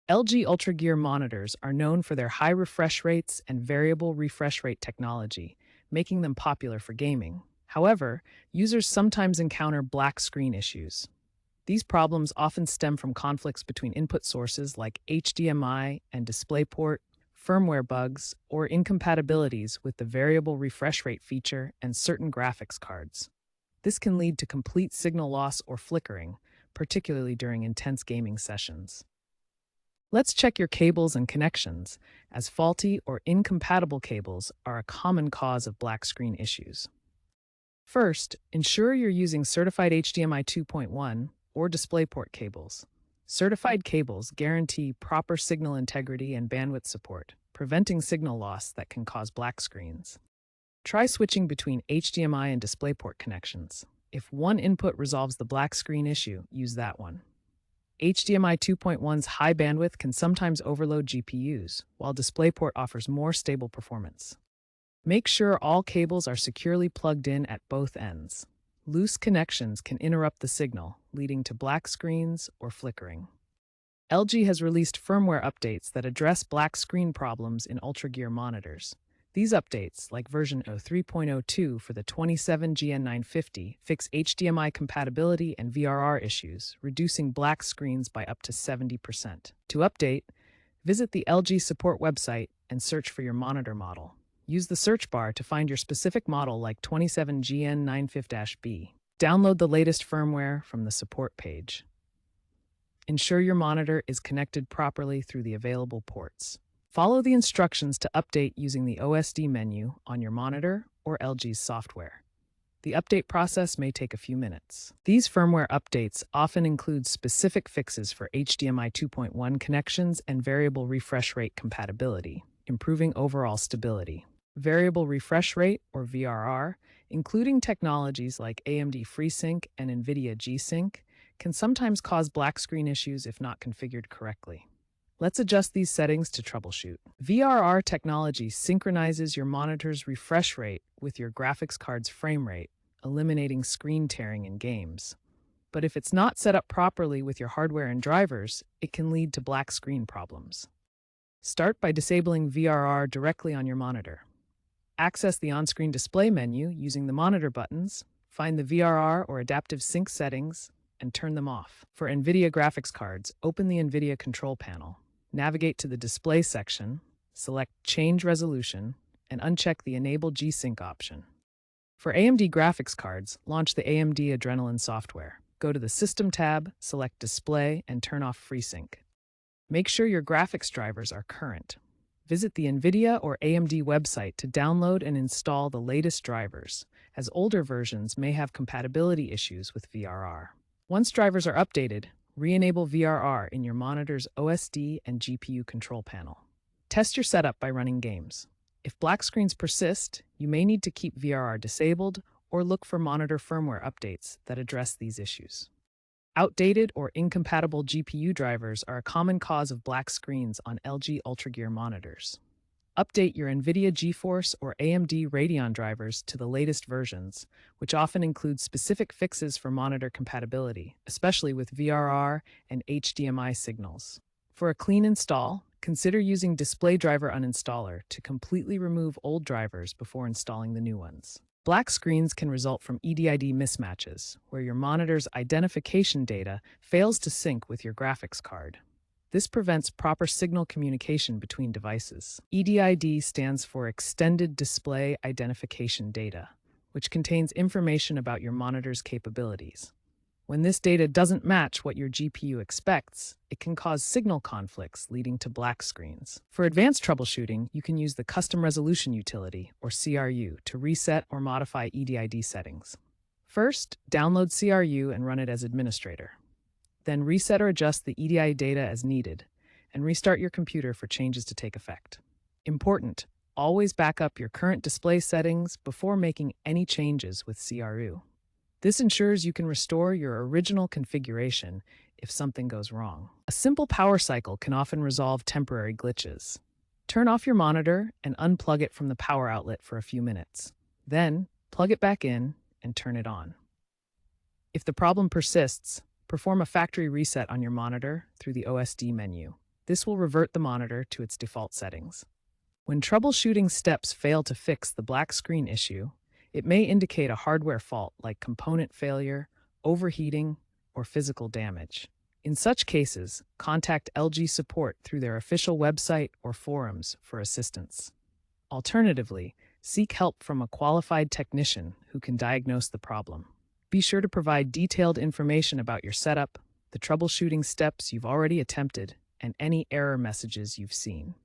LG UltraGear monitors are known for their high refresh rates and variable refresh rate technology, making them popular for gaming. However, users sometimes encounter black screen issues. These problems often stem from conflicts between input sources like HDMI and DisplayPort, firmware bugs, or incompatibilities with the variable refresh rate feature and certain graphics cards. This can lead to complete signal loss or flickering, particularly during intense gaming sessions. Let's check your cables and connections, as faulty or incompatible cables are a common cause of black screen issues. First, ensure you're using certified HDMI 2.1 or DisplayPort cables. Certified cables guarantee proper signal integrity and bandwidth support, preventing signal loss that can cause black screens. Try switching between HDMI and DisplayPort connections. If one input resolves the black screen issue, use that one. HDMI 2.1's high bandwidth can sometimes overload GPUs, while DisplayPort offers more stable performance. Make sure all cables are securely plugged in at both ends. Loose connections can interrupt the signal, leading to black screens or flickering. LG has released firmware updates that address black screen problems in UltraGear monitors. These updates, like version 3.02 for the 27GN950, fix HDMI compatibility and VRR issues, reducing black screens by up to 70%. To update, visit the LG support website and search for your monitor model. Use the search bar to find your specific model like 27GN950-B. Download the latest firmware from the support page. Ensure your monitor is connected properly through the available ports. Follow the instructions to update using the OSD menu on your monitor or LG's software. The update process may take a few minutes. These firmware updates often include specific fixes for HDMI 2.1 connections and variable refresh rate compatibility, improving overall stability. Variable refresh rate, or VRR, including technologies like AMD FreeSync and NVIDIA G-Sync, can sometimes cause black screen issues if not configured correctly. Let's adjust these settings to troubleshoot. VRR technology synchronizes your monitor's refresh rate with your graphics card's frame rate, eliminating screen tearing in games. But if it's not set up properly with your hardware and drivers, it can lead to black screen problems. Start by disabling VRR directly on your monitor. Access the on-screen display menu using the monitor buttons, find the VRR or adaptive sync settings, and turn them off. For NVIDIA graphics cards, open the NVIDIA control panel. Navigate to the Display section, select Change Resolution, and uncheck the Enable G-Sync option. For AMD graphics cards, launch the AMD Adrenalin software. Go to the System tab, select Display, and turn off FreeSync. Make sure your graphics drivers are current. Visit the NVIDIA or AMD website to download and install the latest drivers, as older versions may have compatibility issues with VRR. Once drivers are updated, re-enable VRR in your monitor's OSD and GPU control panel. Test your setup by running games. If black screens persist, you may need to keep VRR disabled or look for monitor firmware updates that address these issues. Outdated or incompatible GPU drivers are a common cause of black screens on LG UltraGear monitors. Update your NVIDIA GeForce or AMD Radeon drivers to the latest versions, which often include specific fixes for monitor compatibility, especially with VRR and HDMI signals. For a clean install, consider using Display Driver Uninstaller to completely remove old drivers before installing the new ones. Black screens can result from EDID mismatches, where your monitor's identification data fails to sync with your graphics card. This prevents proper signal communication between devices. EDID stands for Extended Display Identification Data, which contains information about your monitor's capabilities. When this data doesn't match what your GPU expects, it can cause signal conflicts leading to black screens. For advanced troubleshooting, you can use the Custom Resolution Utility, or CRU, to reset or modify EDID settings. First, download CRU and run it as administrator. Then reset or adjust the EDI data as needed, and restart your computer for changes to take effect. Important: always back up your current display settings before making any changes with CRU. This ensures you can restore your original configuration if something goes wrong. A simple power cycle can often resolve temporary glitches. Turn off your monitor and unplug it from the power outlet for a few minutes. Then, plug it back in and turn it on. If the problem persists, perform a factory reset on your monitor through the OSD menu. This will revert the monitor to its default settings. When troubleshooting steps fail to fix the black screen issue, it may indicate a hardware fault like component failure, overheating, or physical damage. In such cases, contact LG support through their official website or forums for assistance. Alternatively, seek help from a qualified technician who can diagnose the problem. Be sure to provide detailed information about your setup, the troubleshooting steps you've already attempted, and any error messages you've seen.